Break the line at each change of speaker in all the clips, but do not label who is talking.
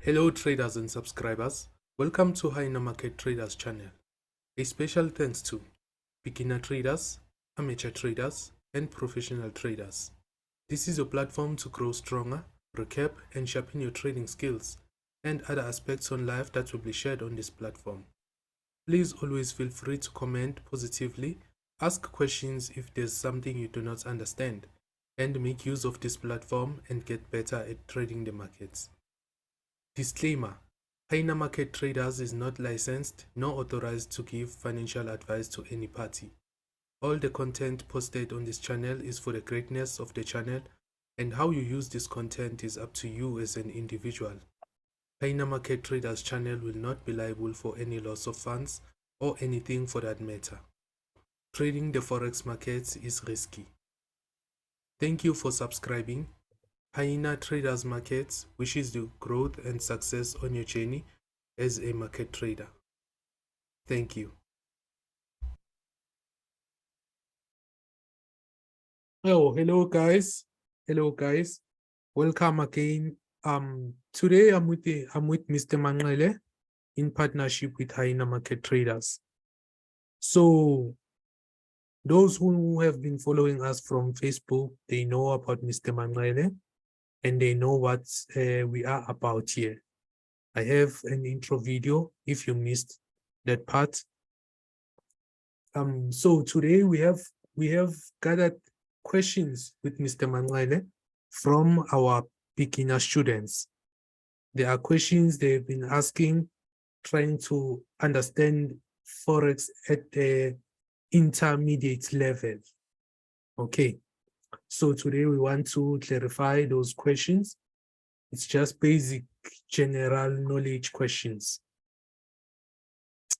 Hello traders and subscribers, welcome to Hyena Market Traders channel. A special thanks to beginner traders, amateur traders, and professional traders. This is a platform to grow stronger, recap and sharpen your trading skills, and other aspects on life that will be shared on this platform. Please always feel free to comment positively, ask questions if there's something you do not understand, and make use of this platform and get better at trading the markets. Disclaimer: Hyena Market Traders is not licensed nor authorized to give financial advice to any party. All the content posted on this channel is for the greatness of the channel, and how you use this content is up to you as an individual. Hyena Market Traders channel will not be liable for any loss of funds or anything for that matter. Trading the forex markets is risky. Thank you for subscribing. Hyena Traders Markets wishes you growth and success on your journey as a market trader. Thank you. Hello guys. Welcome again. Today I'm with Mr. Manglele in partnership with Hyena Market Traders. So those who have been following us from Facebook, they know about Mr. Manglele and they know what we are about here. I have an intro video if you missed that part. So today we have gathered questions with Mr. Manglele from our beginner students. There are questions they've been asking, trying to understand Forex at the intermediate level. Okay, so today we want to clarify those questions. It's just basic general knowledge questions.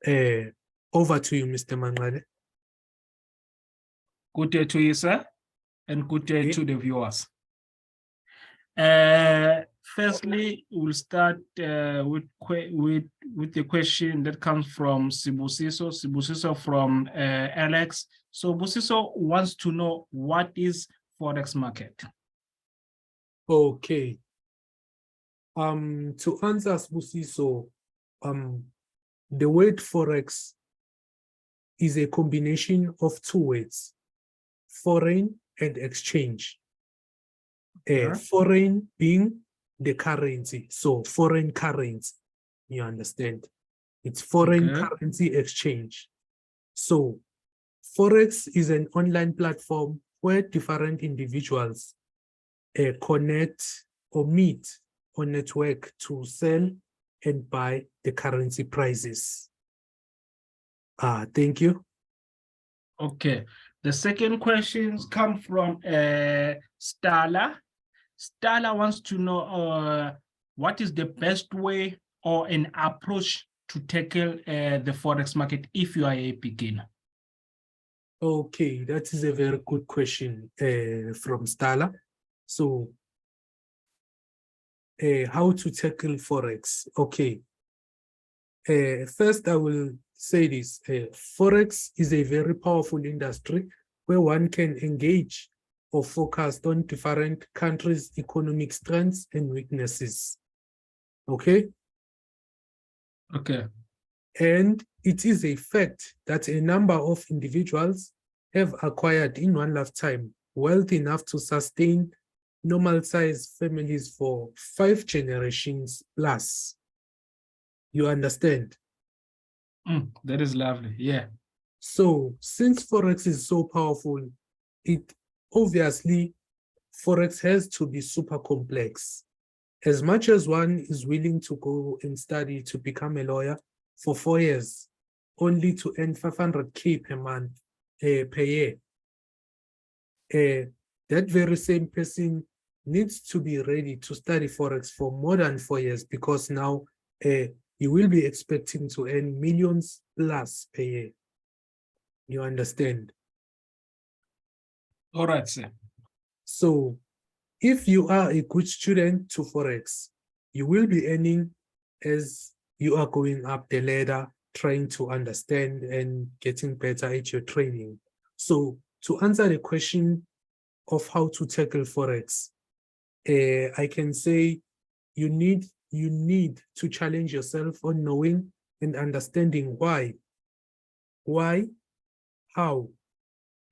Over to you, Mr. Manglele.
Good day to you, sir, and good day to the viewers. Firstly, we'll start with the question that comes from Sibusiso from Alex. So Busiso wants to know, what is Forex market?
Okay. To answer Sibusiso, the word Forex is a combination of two words, foreign and exchange. Foreign being the currency, so foreign currency, you understand? It's foreign currency exchange. So Forex is an online platform where different individuals connect or meet or network to sell and buy the currency prices. Thank you.
Okay. The second questions come from Stala. Stala wants to know what is the best way or an approach to tackle the Forex market if you are a beginner?
Okay, that is a very good question from Stala. So, how to tackle Forex? Okay. First, I will say this. Forex is a very powerful industry where one can engage or focus on different countries' economic strengths and weaknesses. Okay?
Okay.
And it is a fact that a number of individuals have acquired in one lifetime wealth enough to sustain normal-sized families for 5 generations plus. You understand?
That is lovely, yeah.
So since Forex is so powerful, it obviously, Forex has to be super complex. As much as one is willing to go and study to become a lawyer for 4 years, only to earn 500K per month, per year, that very same person needs to be ready to study Forex for more than 4 years, because now you will be expecting to earn millions plus per year. You understand?
All right, sir.
So if you are a good student to Forex, you will be earning as you are going up the ladder, trying to understand and getting better at your trading. So to answer the question of how to tackle Forex, I can say you need you need to challenge yourself on knowing and understanding why, how,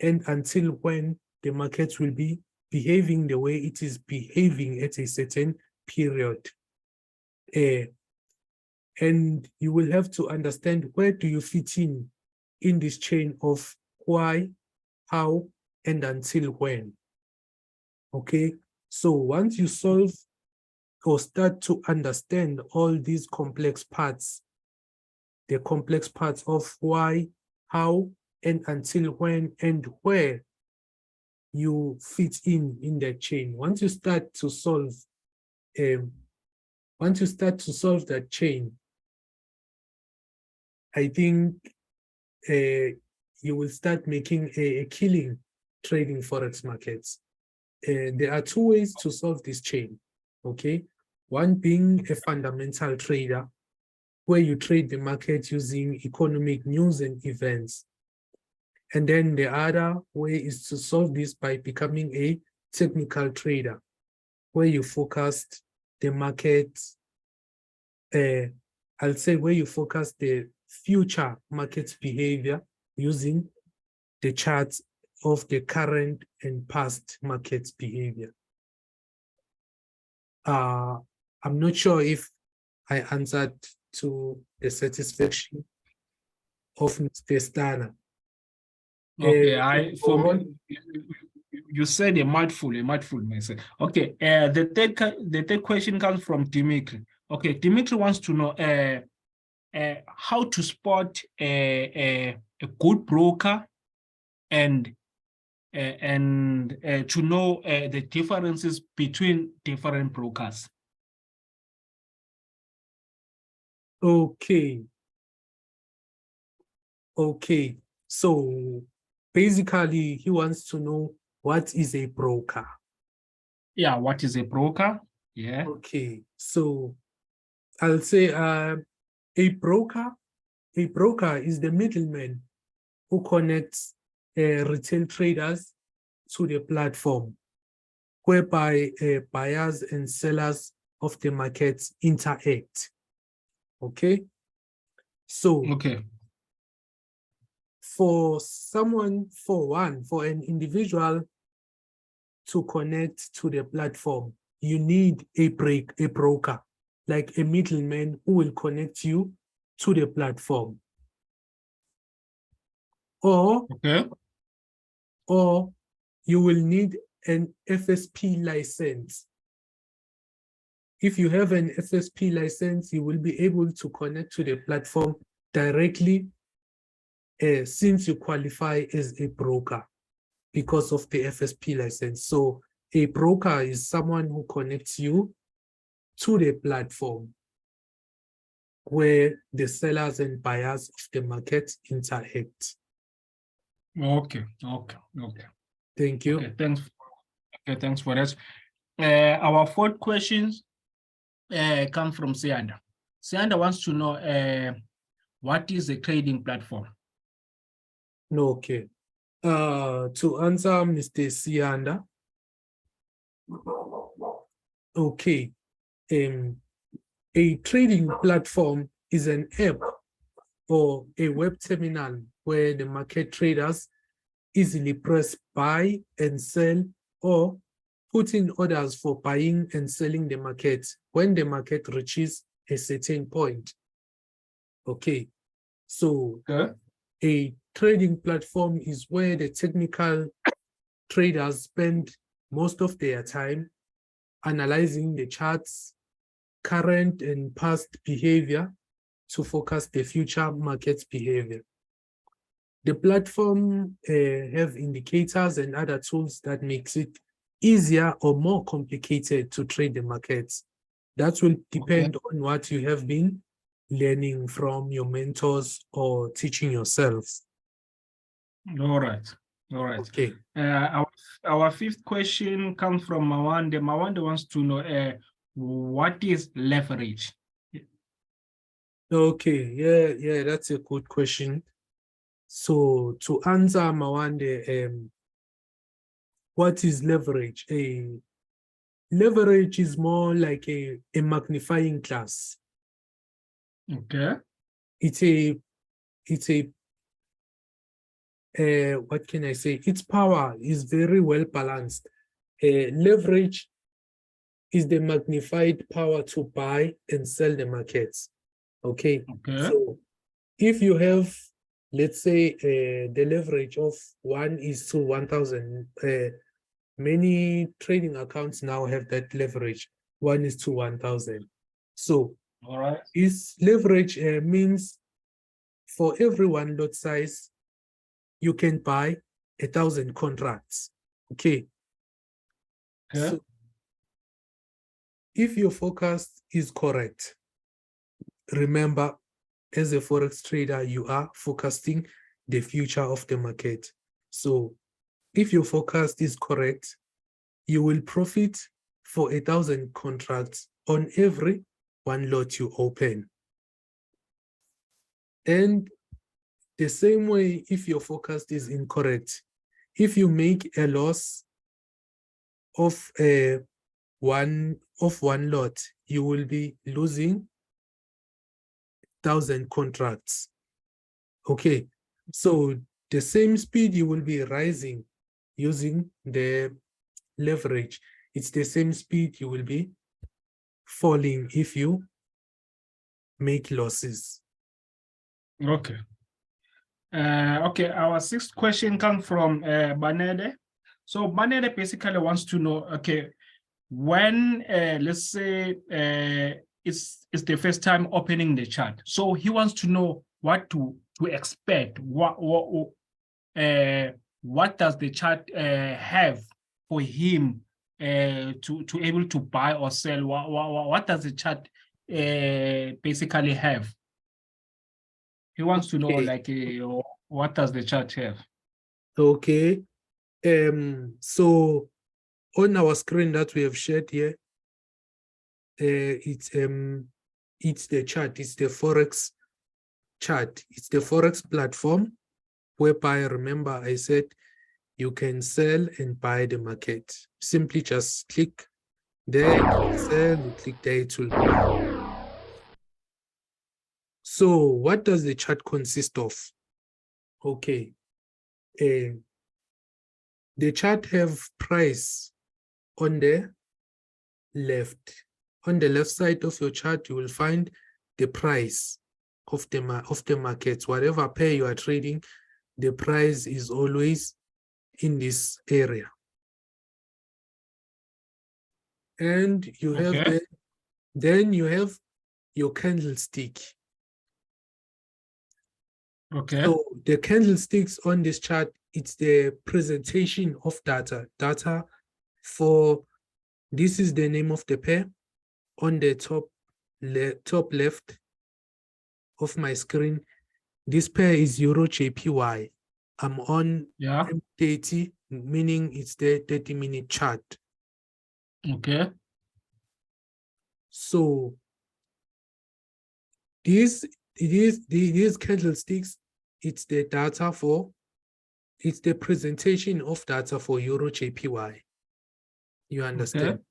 and until when the market will be behaving the way it is behaving at a certain period. And you will have to understand where do you fit in this chain of why, how, and until when. Okay, so once you solve or start to understand all these complex parts, the complex parts of why, how, and until when, and where you fit in that chain. Once you start to solve that chain, I think you will start making a killing trading Forex markets. There are two ways to solve this chain, okay? One being a fundamental trader, where you trade the market using economic news and events. And then the other way is to solve this by becoming a technical trader, where you focus the market, I'll say where you focus the future market behavior using the charts of the current and past market behavior. I'm not sure if I answered to the satisfaction of Mr. Stana.
Okay, you said a mouthful, myself. Okay, the third question comes from Dimitri. Okay, Dimitri wants to know how to spot a good broker and to know the differences between different brokers.
Okay. Okay. So basically, he wants to know what is a broker.
Yeah, what is a broker? Yeah.
Okay. So I'll say a broker is the middleman who connects retail traders to the platform, whereby buyers and sellers of the markets interact. Okay. So
okay,
for an individual to connect to the platform, you need a broker, like a middleman who will connect you to the platform. Or you will need an FSP license. If you have an FSP license, you will be able to connect to the platform directly since you qualify as a broker because of the FSP license. So a broker is someone who connects you to the platform where the sellers and buyers of the market interact.
Okay.
Thank you.
Okay, thanks for that. Our fourth questions come from Sianda. Sianda wants to know what is a trading platform?
Okay. To answer Mr. Sianda, okay. A trading platform is an app or a web terminal where the market traders easily press buy and sell or put in orders for buying and selling the market when the market reaches a certain point. Okay, so a trading platform is where the technical traders spend most of their time analyzing the charts, current and past behavior to focus the future market behavior. The platform have indicators and other tools that makes it easier or more complicated to trade the markets. That will depend on what you have been learning from your mentors or teaching yourself.
All right.
Okay.
Our fifth question comes from Mawande. Mawande wants to know what is leverage?
Okay, yeah, that's a good question. So to answer Mawande, what is leverage? Leverage is more like a magnifying glass.
Okay.
It's a what can I say? Its power is very well balanced. Leverage is the magnified power to buy and sell the markets. Okay.
Okay.
So if you have, let's say, the leverage of 1:1,000, many trading accounts now have that leverage 1:1,000. So
All right.
this leverage means for every one lot size, you can buy 1,000 contracts. Okay.
Okay.
So if your forecast is correct, remember, as a Forex trader, you are forecasting the future of the market. So if your forecast is correct, you will profit for 1,000 contracts on every one lot you open. And the same way, if your forecast is incorrect, if you make a loss of one lot, you will be losing 1,000 contracts. Okay, so the same speed you will be rising using the leverage. It's the same speed you will be falling if you make losses.
Okay. Okay, our sixth question comes from Banede. So Banede basically wants to know, okay, when let's say it's the first time opening the chart, so he wants to know what to expect. What does the chart have for him to able to buy or sell? What does the chart basically have? He wants to know, like, what does the chart have?
Okay. So on our screen that we have shared here, it's the chart. It's the Forex chart. It's the Forex platform whereby, remember, I said you can sell and buy the market. Simply just click there, click sell, you click there, it will buy. So what does the chart consist of? Okay. The chart have price on the left. On the left side of your chart, you will find the price of the markets. Whatever pair you are trading, the price is always in this area. And you have then you have your candlestick.
Okay.
So the candlesticks on this chart, it's the presentation of data. Data for, this is the name of the pair on the top left of my screen. This pair is Euro JPY. I'm on M30, meaning it's the 30-minute chart.
Okay.
So these candlesticks, it's the data for, it's the presentation of data for Euro JPY. You understand?
Okay.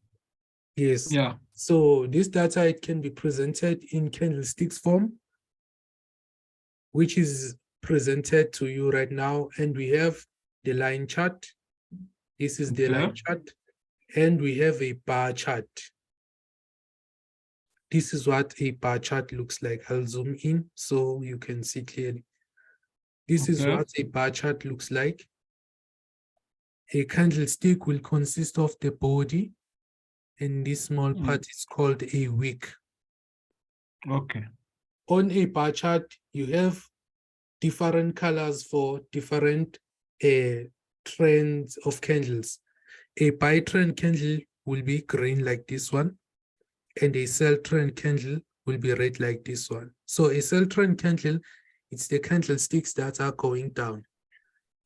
Yes.
Yeah.
So this data, it can be presented in candlesticks form, which is presented to you right now. And we have the line chart. This is the line chart. And we have a bar chart. This is what a bar chart looks like. I'll zoom in so you can see clearly. This is what a bar chart looks like. A candlestick will consist of the body, and this small part is called a wick.
Okay.
On a bar chart, you have different colors for different trends of candles. A buy trend candle will be green like this one, and a sell trend candle will be red like this one. So a sell trend candle, it's the candlesticks that are going down.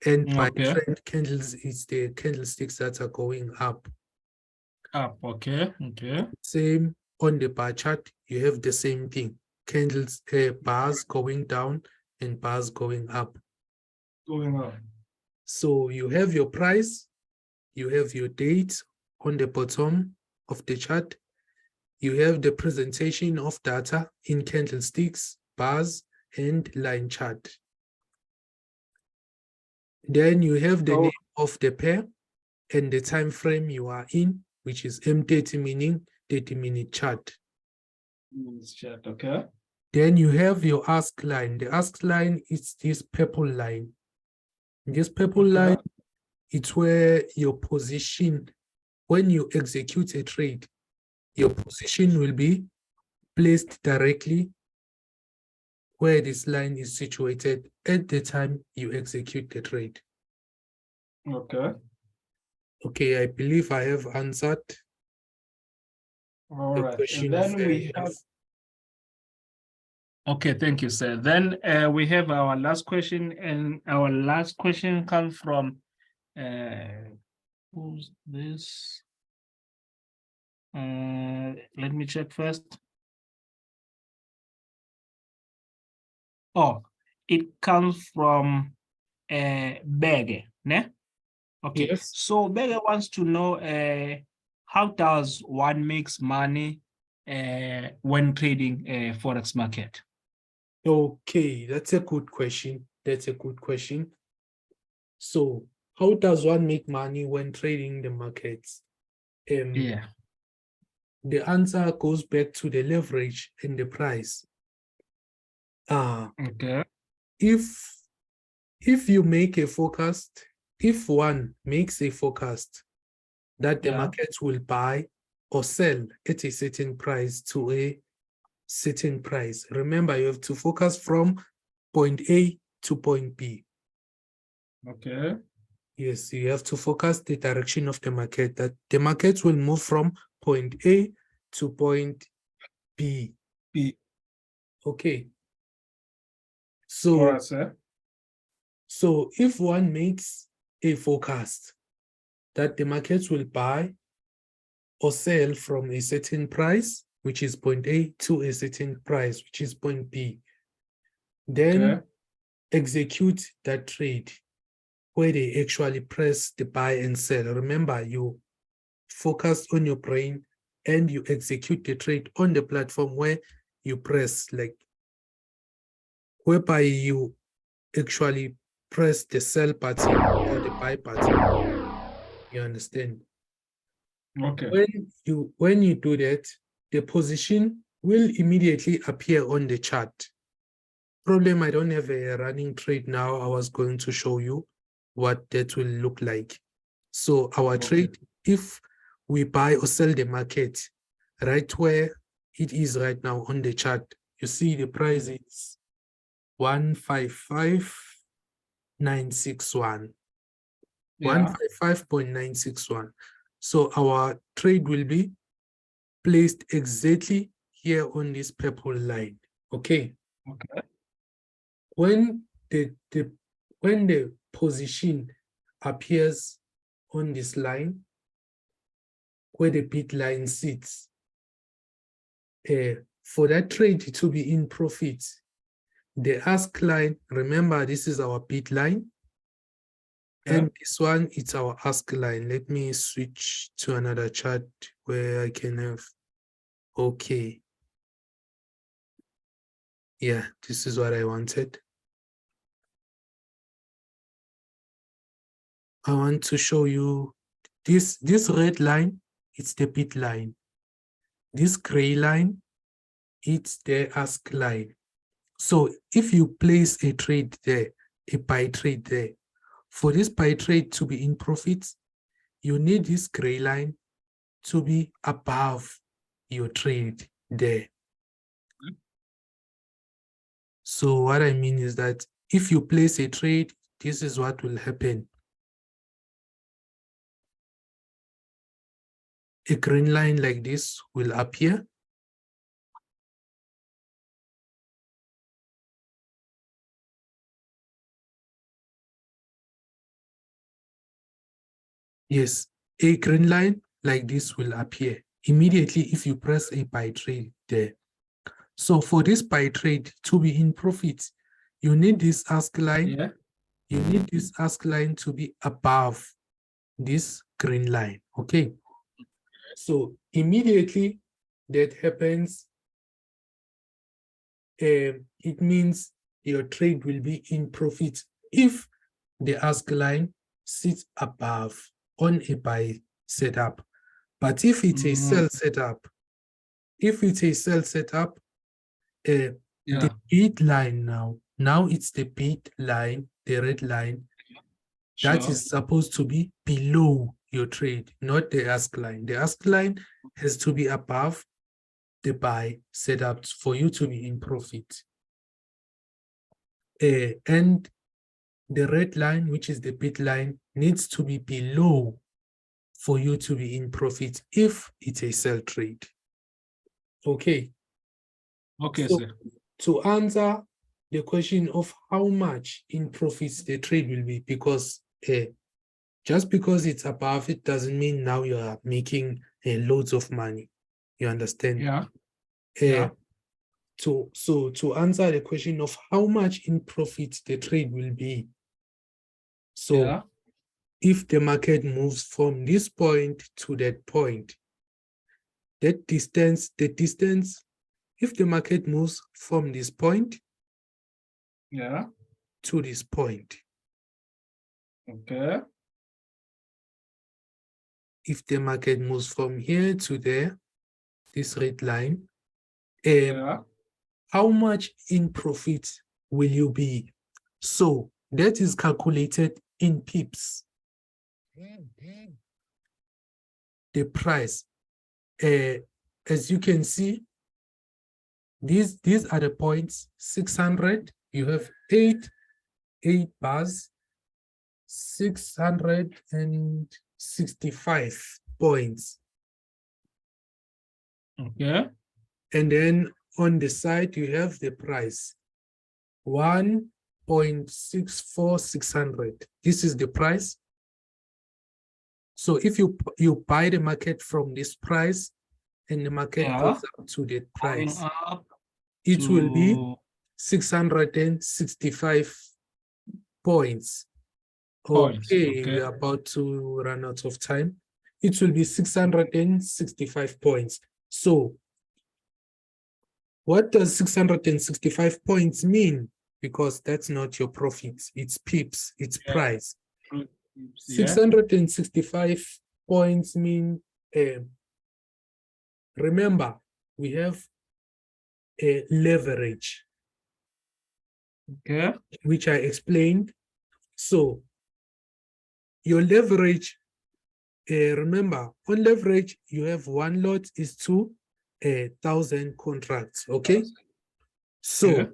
And buy trend candles, it's the candlesticks that are going up.
Up, okay.
Same on the bar chart, you have the same thing. Candles, bars going down and bars going up.
Going up.
So you have your price, you have your date on the bottom, of the chart. You have the presentation of data in candlesticks, bars, and line chart. Then you have the name of the pair and the time frame you are in, which is M30, meaning 30-minute chart.
Chart, okay.
Then you have your ask line. The ask line is this purple line. This purple line, it's where your position, when you execute a trade, your position will be placed directly where this line is situated at the time you execute the trade.
Okay.
Okay, I believe I have answered
All
the
right.
question.
And then we have. Okay, thank you, sir. Then we have our last question, and our last question comes from who's this? Let me check first. Oh, it comes from Bege, ne? Okay,
Yes.
so Bege wants to know how does one makes money when trading Forex market?
Okay, that's a good question. That's a good question. So, how does one make money when trading the markets?
Yeah.
The answer goes back to the leverage and the price.
Okay.
If you make a forecast, if one makes a forecast that the market will buy or sell at a certain price to a certain price, remember you have to focus from point A to point B.
Okay.
Yes, you have to focus the direction of the market, that the market will move from point A to point B. Okay. So,
all right, sir.
So if one makes a forecast that the market will buy or sell from a certain price, which is point A, to a certain price, which is point B, then execute that trade where they actually press the buy and sell. Remember, you focus on your brain and you execute the trade on the platform where you press, like whereby you actually press the sell button or the buy button. You understand?
Okay.
When you do that, the position will immediately appear on the chart. Problem, I don't have a running trade now. I was going to show you what that will look like. So our trade, if we buy or sell the market right where it is right now on the chart, you see the price is 155.961. 155.961. So our trade will be placed exactly here on this purple line. Okay. When the position appears on this line, where the bid line sits, for that trade to be in profit, the ask line, remember this is our bid line, and this one, it's our ask line. Let me switch to another chart where I can have, okay. Yeah, this is what I wanted. I want to show you this red line, it's the bid line. This gray line, it's the ask line. So if you place a trade there, a buy trade there, for this buy trade to be in profit, you need this gray line to be above your trade there. So what I mean is that if you place a trade, this is what will happen. A green line like this will appear. Yes, a green line like this will appear immediately if you press a buy trade there. So for this buy trade to be in profit, you need this ask line. You need this ask line to be above this green line. Okay. So immediately that happens, it means your trade will be in profit if the ask line sits above on a buy setup. But if it's a sell setup, the bid line now it's the bid line, the red line, that is supposed to be below your trade, not the ask line. The ask line has to be above the buy setup for you to be in profit. And the red line, which is the bid line, needs to be below for you to be in profit if it's a sell trade. Okay.
Okay,
so
sir.
To answer the question of how much in profits the trade will be, because just because it's above, it doesn't mean now you are making loads of money. You understand?
Yeah.
To answer the question of how much in profit the trade will be. So if the market moves from this point to that point, the distance, if the market moves from this point to this point,
Okay.
if the market moves from here to there, this red line, how much in profit will you be? So that is calculated in pips. The price, as you can see, these are the points. 600, you have eight bars, 665 points.
Okay.
And then on the side, you have the price, 1.64600. This is the price. So if you buy the market from this price and the market goes up to that price, it will be 665 points. Okay, we are about to run out of time. It will be 665 points. So what does 665 points mean? Because that's not your profit. It's pips, it's price. 665 points mean, remember, we have a leverage, which I explained. So your leverage, remember, on leverage, you have one lot is to 1,000 contracts, okay? So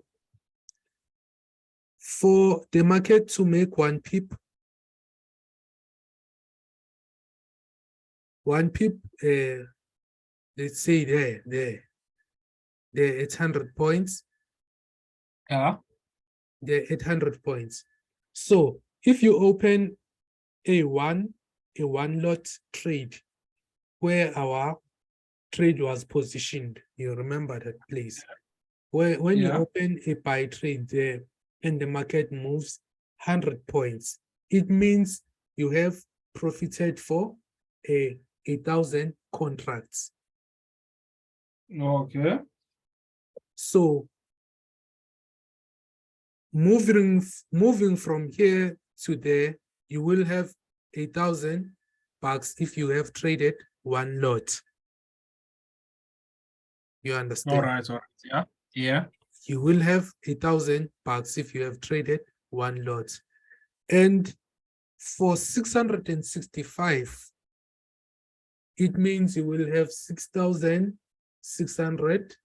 for the market to make one pip, let's say there 800 points. There 800 points. So if you open a one lot trade where our trade was positioned, you remember that place. When you open a buy trade there and the market moves 100 points, it means you have profited for 1,000 contracts.
Okay.
So moving from here to there, you will have 1,000 bucks if you have traded one lot. You understand?
All right. Yeah.
You will have 1,000 bucks if you have traded one lot. And for 665, it means you will have 6,600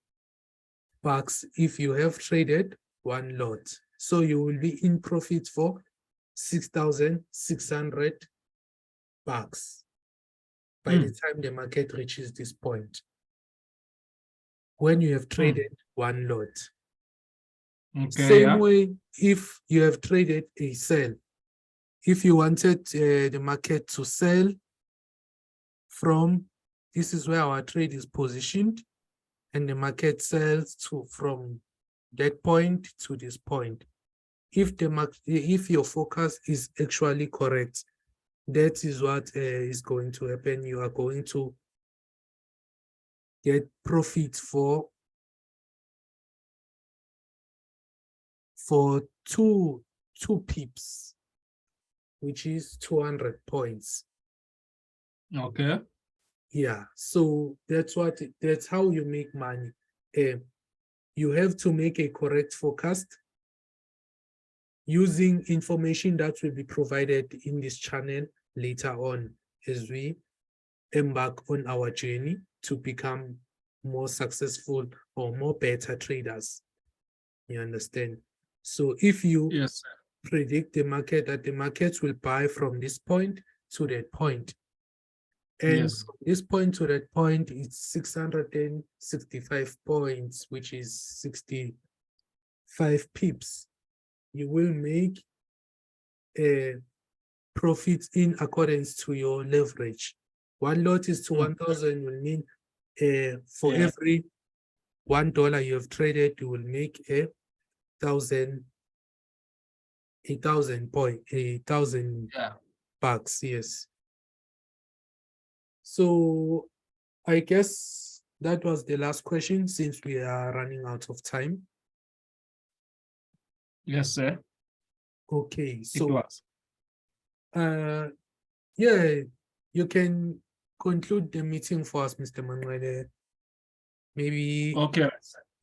bucks if you have traded one lot. So you will be in profit for 6,600 bucks by the time the market reaches this point, when you have traded one lot. Same way, if you have traded a sell, if you wanted the market to sell from, this is where our trade is positioned, and the market sells from that point to this point. If your focus is actually correct, that is what is going to happen. You are going to get profit for two pips, which is 200 points.
Okay.
Yeah, so that's how you make money. You have to make a correct forecast using information that will be provided in this channel later on as we embark on our journey to become more successful or more better traders. You understand? So if you
Yes.
predict the market, that the market will buy from this point to that point, and
Yes.
from this point to that point, it's 665 points, which is 65 pips. You will make a profit in accordance to your leverage. One lot is to 1,000 will mean for every $1 you have traded, you will make a thousand bucks. Yes. So I guess that was the last question since we are running out of time.
Yes, sir.
Okay,
It
so
was.
yeah, you can conclude the meeting for us, Mr. Manuel. Maybe
Okay.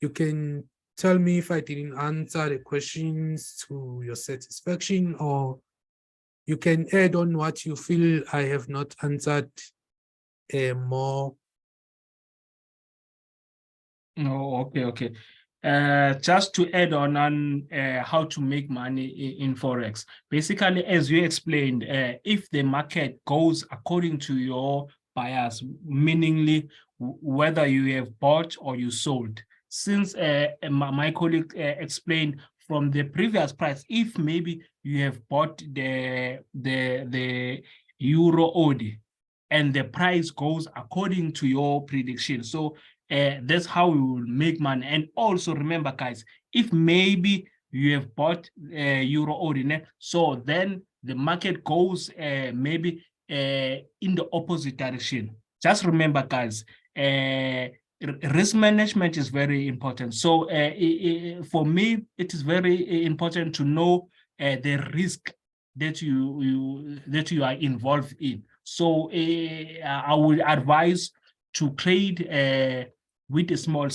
you can tell me if I didn't answer the questions to your satisfaction, or you can add on what you feel I have not answered more.
Oh, okay. Just to add on how to make money in Forex. Basically, as you explained, if the market goes according to your bias, meaningly whether you have bought or you sold. Since my colleague explained from the previous price, if maybe you have bought the euro OD and the price goes according to your prediction. So that's how we will make money. And also remember, guys, if maybe you have bought euro ordinary, so then the market goes maybe in the opposite direction. Just remember, guys, risk management is very important. So for me, it is very important to know the risk that you are involved in. So I would advise to trade with a small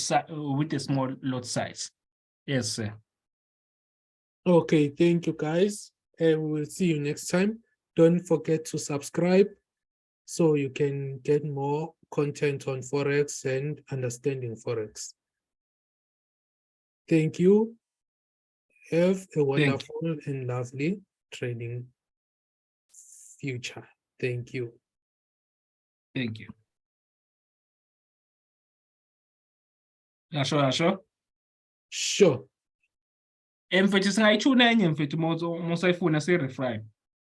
lot size. Yes, sir.
Okay, thank you guys. We will see you next time. Don't forget to subscribe so you can get more content on Forex and understanding Forex. Thank you. Have a wonderful and lovely trading future. Thank you.
Thank you. Yasho.
Sure.
Mfethu singayithuna enye mfethu mosayifuna si-refine.